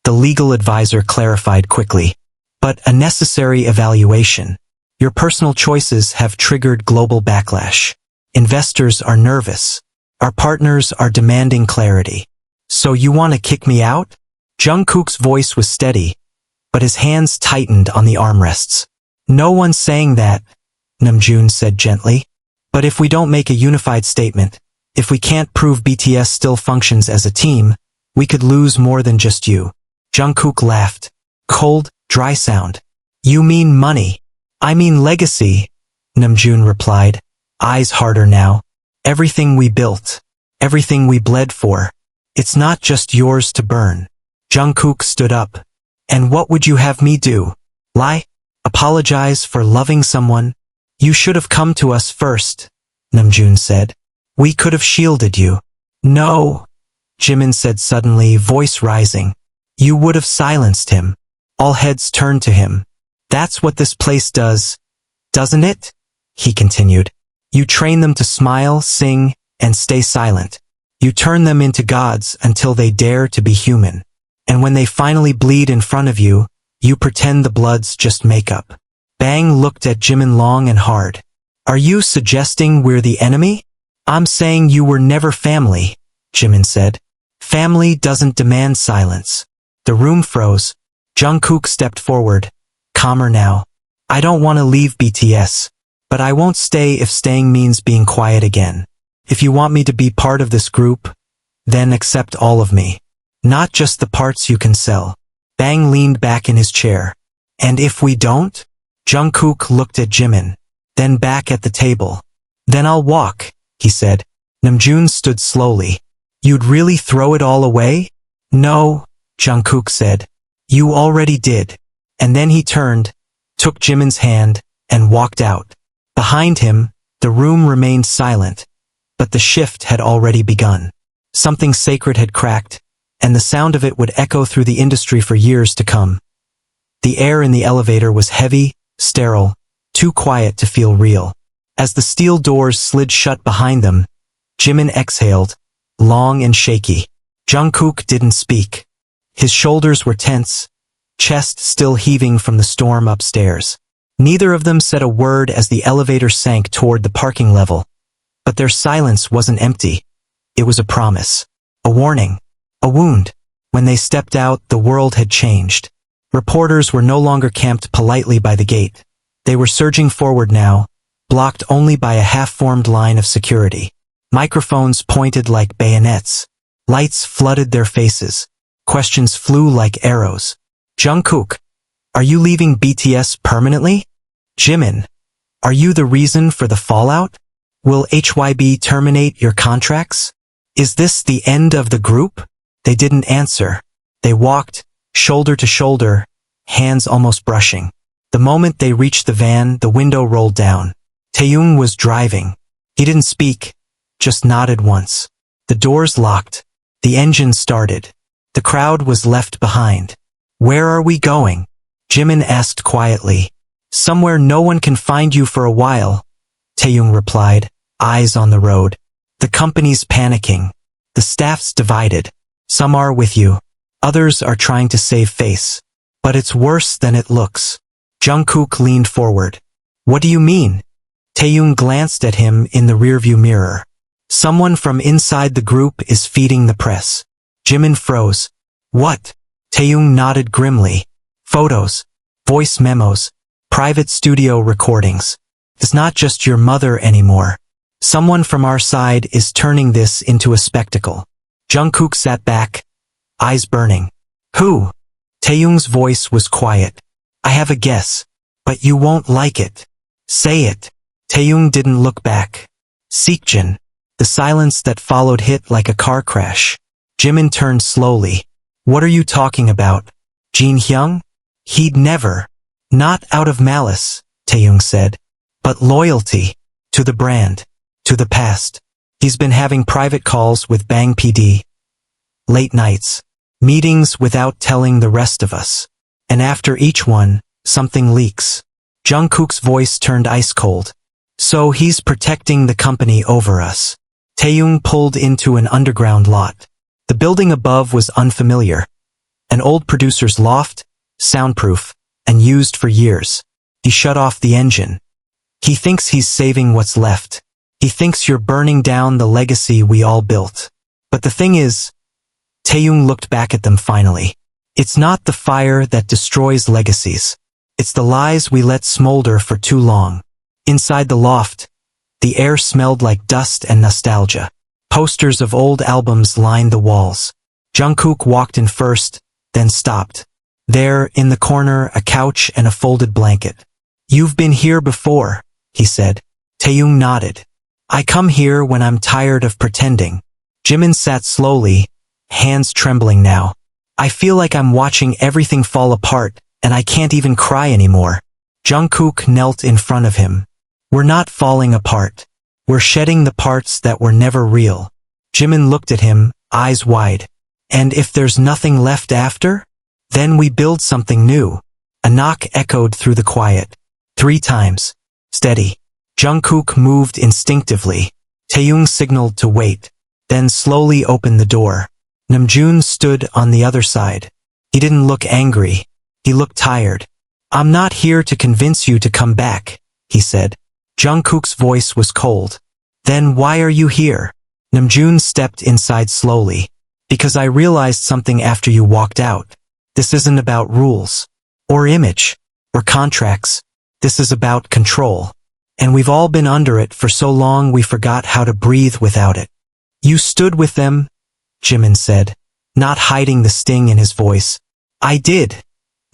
the legal advisor clarified quickly, but a necessary evaluation. Your personal choices have triggered global backlash. Investors are nervous. Our partners are demanding clarity. So you want to kick me out? Jungkook's voice was steady, but his hands tightened on the armrests. No one's saying that, Namjoon said gently. But if we don't make a unified statement, if we can't prove BTS still functions as a team, we could lose more than just you. Jungkook laughed. Cold, dry sound. You mean money. I mean legacy, Namjoon replied, eyes harder now. Everything we built, everything we bled for. It's not just yours to burn. Jungkook stood up. And what would you have me do? Lie? Apologize for loving someone? You should have come to us first, Namjoon said. We could have shielded you. No, Jimin said suddenly, voice rising. You would have silenced him. All heads turned to him. That's what this place does, doesn't it? He continued. You train them to smile, sing, and stay silent. You turn them into gods until they dare to be human. And when they finally bleed in front of you, you pretend the blood's just makeup. Bang looked at Jimin long and hard. Are you suggesting we're the enemy? I'm saying you were never family, Jimin said. Family doesn't demand silence. The room froze. Jungkook stepped forward, calmer now. I don't want to leave BTS, but I won't stay if staying means being quiet again. If you want me to be part of this group, then accept all of me. Not just the parts you can sell. Bang leaned back in his chair. And if we don't? Jungkook looked at Jimin, then back at the table. Then I'll walk, he said. Namjoon stood slowly. You'd really throw it all away? No, Jungkook said. You already did. And then he turned, took Jimin's hand, and walked out. Behind him, the room remained silent, but the shift had already begun. Something sacred had cracked, and the sound of it would echo through the industry for years to come. The air in the elevator was heavy, sterile, too quiet to feel real. As the steel doors slid shut behind them, Jimin exhaled, long and shaky. Jungkook didn't speak. His shoulders were tense, chest still heaving from the storm upstairs. Neither of them said a word as the elevator sank toward the parking level. But their silence wasn't empty. It was a promise. A warning. A wound. When they stepped out, the world had changed. Reporters were no longer camped politely by the gate. They were surging forward now, blocked only by a half-formed line of security. Microphones pointed like bayonets. Lights flooded their faces. Questions flew like arrows. Jungkook, are you leaving BTS permanently? Jimin, are you the reason for the fallout? Will HYB terminate your contracts? Is this the end of the group? They didn't answer. They walked, shoulder to shoulder, hands almost brushing. The moment they reached the van, the window rolled down. Taehyung was driving. He didn't speak, just nodded once. The doors locked. The engine started. The crowd was left behind. Where are we going? Jimin asked quietly. Somewhere no one can find you for a while, Taehyung replied, eyes on the road. The company's panicking. The staff's divided. Some are with you. Others are trying to save face. But it's worse than it looks. Jungkook leaned forward. What do you mean? Taehyung glanced at him in the rearview mirror. Someone from inside the group is feeding the press. Jimin froze. What? Taehyung nodded grimly. Photos, voice memos, private studio recordings. It's not just your mother anymore. Someone from our side is turning this into a spectacle. Jungkook sat back, eyes burning. Who? Taehyung's voice was quiet. I have a guess, but you won't like it. Say it. Taehyung didn't look back. Seekjin. The silence that followed hit like a car crash. Jimin turned slowly. What are you talking about? Jin-hyung? He'd never. Not out of malice, Taehyung said. But loyalty. To the brand. To the past. He's been having private calls with Bang PD. Late nights. Meetings without telling the rest of us. And after each one, something leaks. Jungkook's voice turned ice cold. So he's protecting the company over us. Taehyung pulled into an underground lot. The building above was unfamiliar. An old producer's loft, soundproof, and used for years. He shut off the engine. He thinks he's saving what's left. He thinks you're burning down the legacy we all built. But the thing is, Taehyung looked back at them finally. It's not the fire that destroys legacies. It's the lies we let smolder for too long. Inside the loft, the air smelled like dust and nostalgia. Posters of old albums lined the walls. Jungkook walked in first, then stopped. There, in the corner, a couch and a folded blanket. You've been here before, he said. Taehyung nodded. I come here when I'm tired of pretending. Jimin sat slowly, hands trembling now. I feel like I'm watching everything fall apart, and I can't even cry anymore. Jungkook knelt in front of him. We're not falling apart. We're shedding the parts that were never real. Jimin looked at him, eyes wide. And if there's nothing left after? Then we build something new. A knock echoed through the quiet. 3 times. Steady. Jungkook moved instinctively. Taehyung signaled to wait, then slowly opened the door. Namjoon stood on the other side. He didn't look angry. He looked tired. I'm not here to convince you to come back, he said. Jungkook's voice was cold. Then why are you here? Namjoon stepped inside slowly. Because I realized something after you walked out. This isn't about rules, or image, or contracts. This is about control. And we've all been under it for so long we forgot how to breathe without it. You stood with them, Jimin said, not hiding the sting in his voice. I did,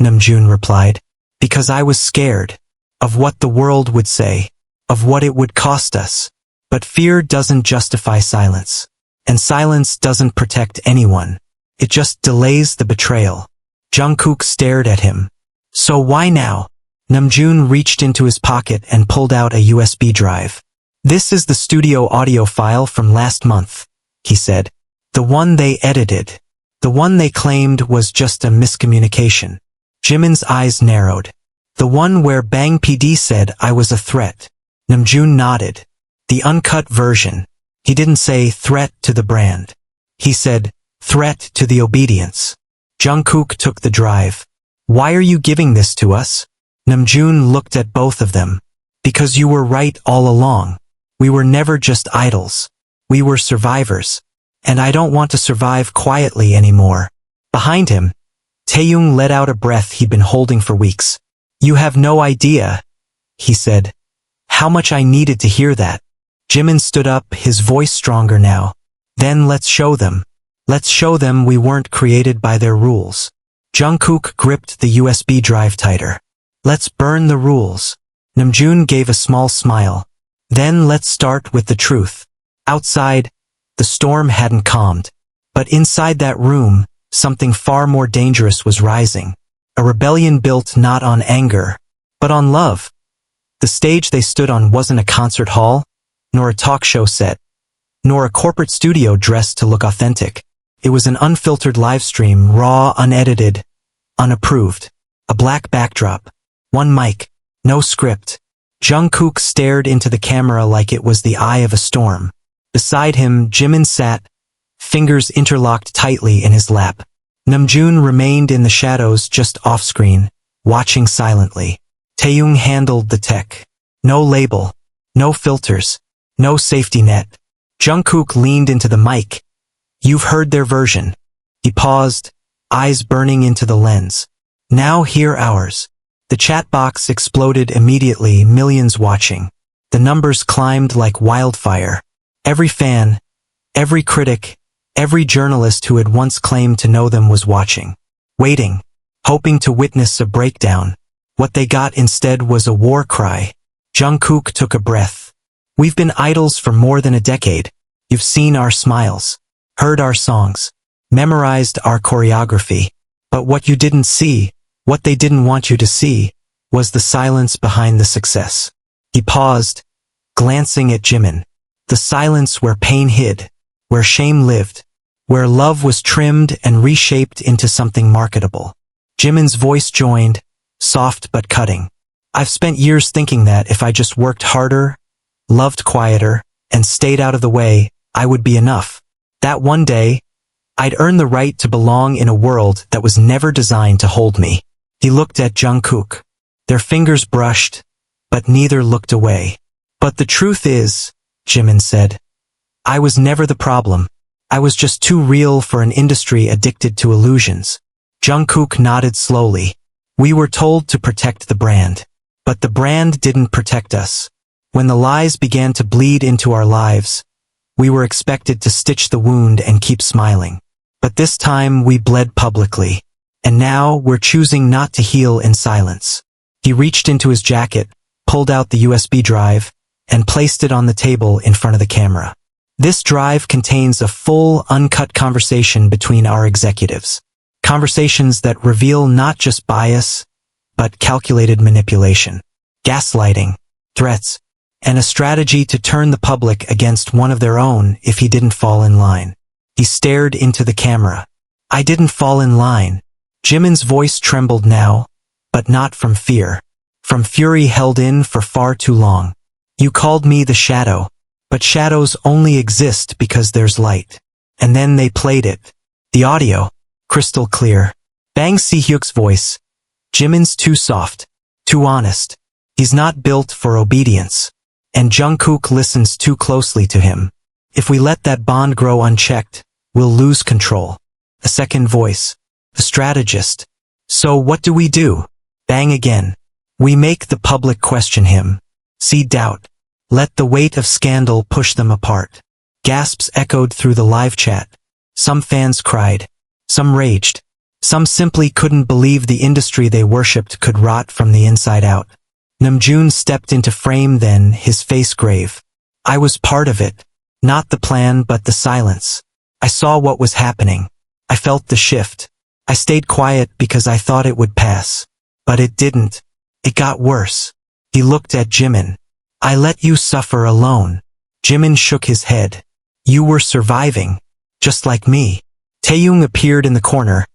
Namjoon replied, because I was scared of what the world would say, of what it would cost us. But fear doesn't justify silence. And silence doesn't protect anyone. It just delays the betrayal. Jungkook stared at him. So why now? Namjoon reached into his pocket and pulled out a USB drive. This is the studio audio file from last month, he said. The one they edited. The one they claimed was just a miscommunication. Jimin's eyes narrowed. The one where Bang PD said I was a threat. Namjoon nodded. The uncut version. He didn't say threat to the brand. He said threat to the obedience. Jungkook took the drive. Why are you giving this to us? Namjoon looked at both of them. Because you were right all along. We were never just idols. We were survivors. And I don't want to survive quietly anymore. Behind him, Taehyung let out a breath he'd been holding for weeks. You have no idea, he said. How much I needed to hear that. Jimin stood up, his voice stronger now. Then let's show them. Let's show them we weren't created by their rules. Jungkook gripped the USB drive tighter. Let's burn the rules. Namjoon gave a small smile. Then let's start with the truth. Outside, the storm hadn't calmed. But inside that room, something far more dangerous was rising. A rebellion built not on anger, but on love. The stage they stood on wasn't a concert hall, nor a talk show set, nor a corporate studio dressed to look authentic. It was an unfiltered live stream, raw, unedited, unapproved. A black backdrop. One mic. No script. Jungkook stared into the camera like it was the eye of a storm. Beside him, Jimin sat, fingers interlocked tightly in his lap. Namjoon remained in the shadows just off-screen, watching silently. Taehyung handled the tech. No label. No filters. No safety net. Jungkook leaned into the mic. You've heard their version. He paused, eyes burning into the lens. Now hear ours. The chat box exploded immediately, millions watching. The numbers climbed like wildfire. Every fan, every critic, every journalist who had once claimed to know them was watching. Waiting, hoping to witness a breakdown. What they got instead was a war cry. Jungkook took a breath. We've been idols for more than a decade. You've seen our smiles, heard our songs, memorized our choreography. But what you didn't see, what they didn't want you to see, was the silence behind the success. He paused, glancing at Jimin. The silence where pain hid, where shame lived, where love was trimmed and reshaped into something marketable. Jimin's voice joined, soft but cutting. I've spent years thinking that if I just worked harder, loved quieter, and stayed out of the way, I would be enough. That one day, I'd earn the right to belong in a world that was never designed to hold me. He looked at Jungkook. Their fingers brushed, but neither looked away. But the truth is, Jimin said, I was never the problem. I was just too real for an industry addicted to illusions. Jungkook nodded slowly. We were told to protect the brand. But the brand didn't protect us. When the lies began to bleed into our lives, we were expected to stitch the wound and keep smiling. But this time we bled publicly. And now we're choosing not to heal in silence. He reached into his jacket, pulled out the USB drive, and placed it on the table in front of the camera. This drive contains a full, uncut conversation between our executives. Conversations that reveal not just bias, but calculated manipulation, gaslighting, threats, and a strategy to turn the public against one of their own if he didn't fall in line. He stared into the camera. I didn't fall in line. Jimin's voice trembled now, but not from fear. From fury held in for far too long. You called me the shadow, but shadows only exist because there's light. And then they played it. The audio, crystal clear. Bang Si-hyuk's voice. Jimin's too soft, too honest. He's not built for obedience. And Jungkook listens too closely to him. If we let that bond grow unchecked, we'll lose control. A second voice. The strategist. So what do? Bang again. We make the public question him. See doubt. Let the weight of scandal push them apart. Gasps echoed through the live chat. Some fans cried. Some raged. Some simply couldn't believe the industry they worshipped could rot from the inside out. Namjoon stepped into frame then, his face grave. I was part of it. Not the plan but the silence. I saw what was happening. I felt the shift. I stayed quiet because I thought it would pass. But it didn't. It got worse. He looked at Jimin. I let you suffer alone. Jimin shook his head. You were surviving. Just like me. Taehyung appeared in the corner,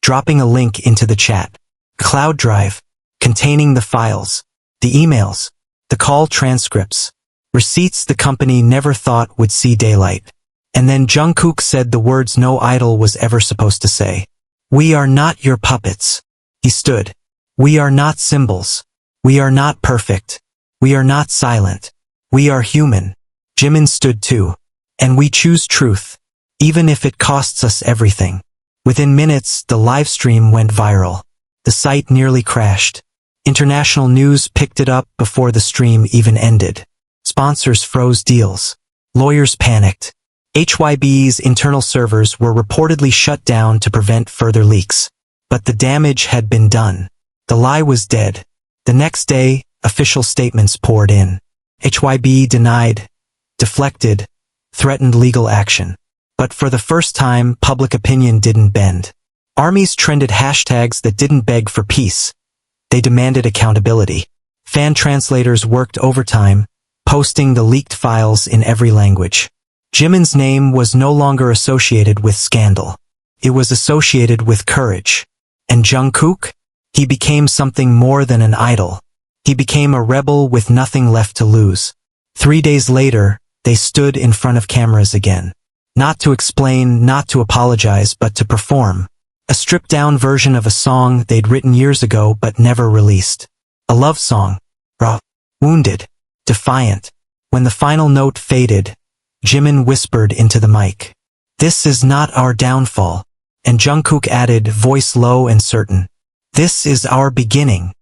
dropping a link into the chat. Cloud drive. Containing the files. The emails. The call transcripts. Receipts the company never thought would see daylight. And then Jungkook said the words no idol was ever supposed to say. We are not your puppets. He stood. We are not symbols. We are not perfect. We are not silent. We are human. Jimin stood too. And we choose truth. Even if it costs us everything. Within minutes, the live stream went viral. The site nearly crashed. International news picked it up before the stream even ended. Sponsors froze deals. Lawyers panicked. HYB's internal servers were reportedly shut down to prevent further leaks. But the damage had been done. The lie was dead. The next day, official statements poured in. HYB denied, deflected, threatened legal action. But for the first time, public opinion didn't bend. Armies trended hashtags that didn't beg for peace. They demanded accountability. Fan translators worked overtime, posting the leaked files in every language. Jimin's name was no longer associated with scandal. It was associated with courage. And Jungkook? He became something more than an idol. He became a rebel with nothing left to lose. 3 days later, they stood in front of cameras again. Not to explain, not to apologize, but to perform. A stripped-down version of a song they'd written years ago but never released. A love song. Raw. Wounded. Defiant. When the final note faded, Jimin whispered into the mic. "This is not our downfall." And Jungkook added, voice low and certain. "This is our beginning."